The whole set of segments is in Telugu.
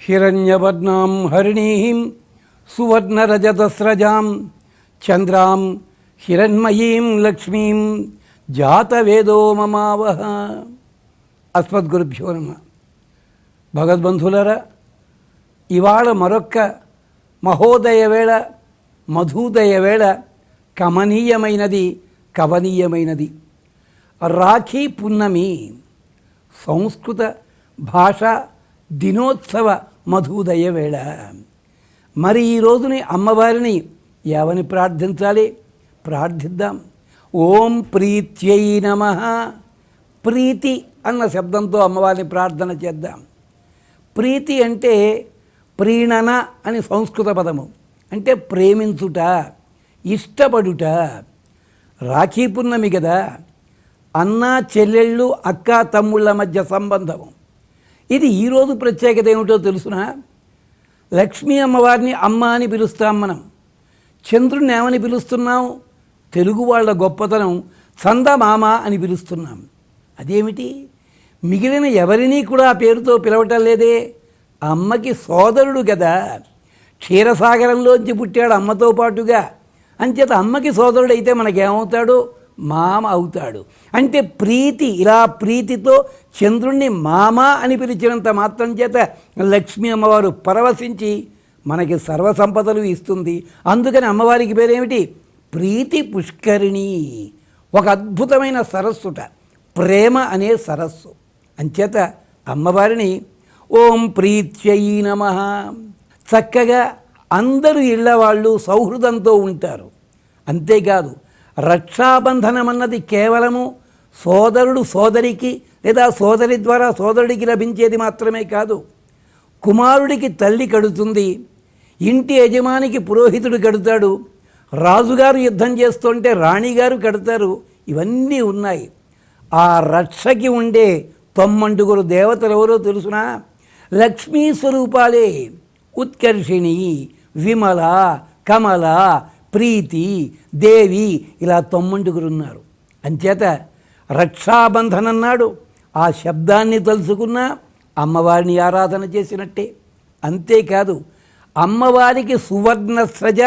హిరణ్యవర్ణాం హరిణీం సువర్ణరజతస్రజాం చంద్రాం హిరణ్మయీం లక్ష్మీం జాతవేదో మమావహ. అస్మద్గురుభ్యో నమః. భగవద్బంధులారా, ఇవాళ మరొక్క మహోదయ వేళ, మధుదయ వేళ, కమనీయమైనది, కవనీయమైనది. రాఖీ పున్నమి సంస్కృత భాష దినోత్సవ మధుదయ వేళ. మరి ఈ రోజుని అమ్మవారిని ఏమని ప్రార్థించాలి? ప్రార్థిద్దాం. ఓం ప్రీత్యై నమః. ప్రీతి అన్న శబ్దంతో అమ్మవారిని ప్రార్థన చేద్దాం. ప్రీతి అంటే ప్రీణన అని సంస్కృత పదము, అంటే ప్రేమించుట, ఇష్టపడుట. రాఖీ పున్నమి కదా, అన్న చెల్లెళ్ళు, అక్క తమ్ముళ్ళ మధ్య సంబంధము. ఇది ఈరోజు ప్రత్యేకత ఏమిటో తెలుసునా? లక్ష్మీ అమ్మవారిని అమ్మ అని పిలుస్తాం మనం. చంద్రుడిని ఏమని పిలుస్తున్నాం? తెలుగు వాళ్ళ గొప్పతనం చందమామ అని పిలుస్తున్నాం. అదేమిటి? మిగిలిన ఎవరినీ కూడా ఆ పేరుతో పిలవటం లేదే. అమ్మకి సోదరుడు కదా, క్షీరసాగరంలోంచి పుట్టాడు అమ్మతో పాటుగా. అంచేత అమ్మకి సోదరుడైతే మనకేమవుతాడు? మామ అవుతాడు. అంటే ప్రీతి, ఇలా ప్రీతితో చంద్రుణ్ణి మామ అని పిలిచినంత మాత్రం చేత లక్ష్మీ అమ్మవారు పరవశించి మనకి సర్వసంపదలు ఇస్తుంది. అందుకని అమ్మవారికి పేరేమిటి? ప్రీతి పుష్కరిణి. ఒక అద్భుతమైన సరస్సుట, ప్రేమ అనే సరస్సు. అంచేత అమ్మవారిని ఓం ప్రీత్యై నమః. చక్కగా అందరూ ఇళ్ళవాళ్ళు సౌహృదంతో ఉంటారు. అంతేకాదు, రక్షాబంధనం అన్నది కేవలము సోదరుడు సోదరికి లేదా సోదరి ద్వారా సోదరుడికి లభించేది మాత్రమే కాదు. కుమారుడికి తల్లి కడుతుంది, ఇంటి యజమానికి పురోహితుడు కడుతాడు, రాజుగారు యుద్ధం చేస్తుంటే రాణిగారు కడతారు. ఇవన్నీ ఉన్నాయి. ఆ రక్షకి ఉండే 9 దేవతలు ఎవరో తెలుసునా? లక్ష్మీ స్వరూపాలే. ఉత్కర్షిణి, విమల, కమల, ప్రీతి, దేవి, ఇలా 9 ఉన్నారు. అంచేత రక్షాబంధనం నాడు ఆ శబ్దాన్ని తలుచుకున్న అమ్మవారిని ఆరాధన చేసినట్టే. అంతేకాదు, అమ్మవారికి సువర్ణ స్రజ,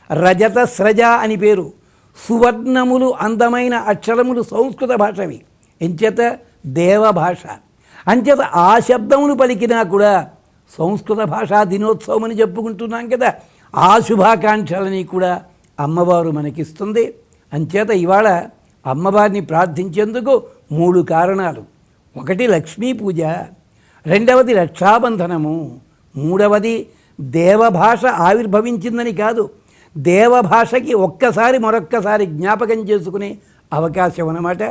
రజత స్రజ అని పేరు. సువర్ణములు, అందమైన అక్షరములు సంస్కృత భాషవి. ఎంచేత దేవభాష. అంచేత ఆ శబ్దములు పలికినా కూడా సంస్కృత భాషా దినోత్సవం అని చెప్పుకుంటున్నాం కదా. ఆ శుభాకాంక్షలని కూడా అమ్మవారు మనకిస్తుంది. అంచేత ఇవాళ అమ్మవారిని ప్రార్థించేందుకు 3 కారణాలు. ఒకటి లక్ష్మీ పూజ, రెండవది రక్షాబంధనము, మూడవది దేవభాష ఆవిర్భవించిందని కాదు, దేవభాషకి ఒక్కసారి మరొక్కసారి జ్ఞాపకం చేసుకునే అవకాశం అన్నమాట.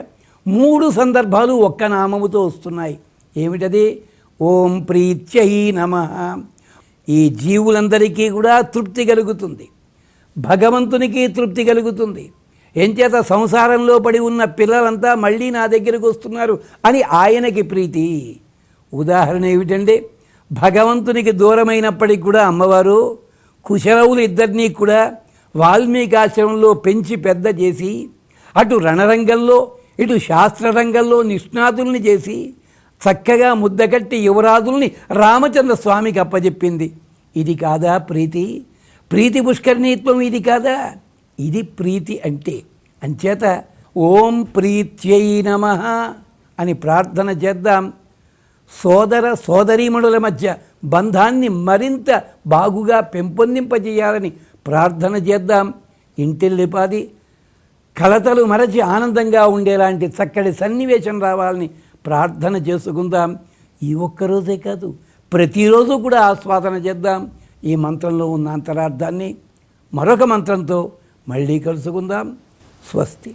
3 సందర్భాలు ఒక్క నామముతో వస్తున్నాయి. ఏమిటది? ఓం ప్రీత్యై నమః. ఈ జీవులందరికీ కూడా తృప్తి కలుగుతుంది, భగవంతునికి తృప్తి కలుగుతుంది. ఎంచేత సంసారంలో పడి ఉన్న పిల్లలంతా మళ్ళీ నా దగ్గరకు వస్తున్నారు అని ఆయనకి ప్రీతి. ఉదాహరణ ఏమిటంటే, భగవంతునికి దూరమైనప్పటికి కూడా అమ్మవారు కుశలవులు ఇద్దరినీ కూడా వాల్మీకి ఆశ్రమంలో పెంచి పెద్ద చేసి, అటు రణరంగంలో ఇటు శాస్త్రరంగంలో నిష్ణాతుల్ని చేసి చక్కగా ముద్దకట్టి యువరాజుల్ని రామచంద్ర స్వామికి అప్పచెప్పింది. ఇది కాదా ప్రీతి? ప్రీతి పుష్కరిణీత్వం ఇది కాదా? ఇది ప్రీతి అంటే. అంచేత ఓం ప్రీత్యై నమః అని ప్రార్థన చేద్దాం. సోదర సోదరీమణుల మధ్య బంధాన్ని మరింత బాగుగా పెంపొందింపజేయాలని ప్రార్థన చేద్దాం. ఇంటిల్లిపాది కలతలు మరచి ఆనందంగా ఉండేలాంటి చక్కటి సన్నివేశం రావాలని ప్రార్థన చేసుకుందాం. ఈ ఒక్కరోజే కాదు, ప్రతిరోజు కూడా ఆస్వాదన చేద్దాం ఈ మంత్రంలో ఉన్న అంతరార్థాన్ని. మరొక మంత్రంతో మళ్ళీ కలుసుకుందాం. స్వస్తి.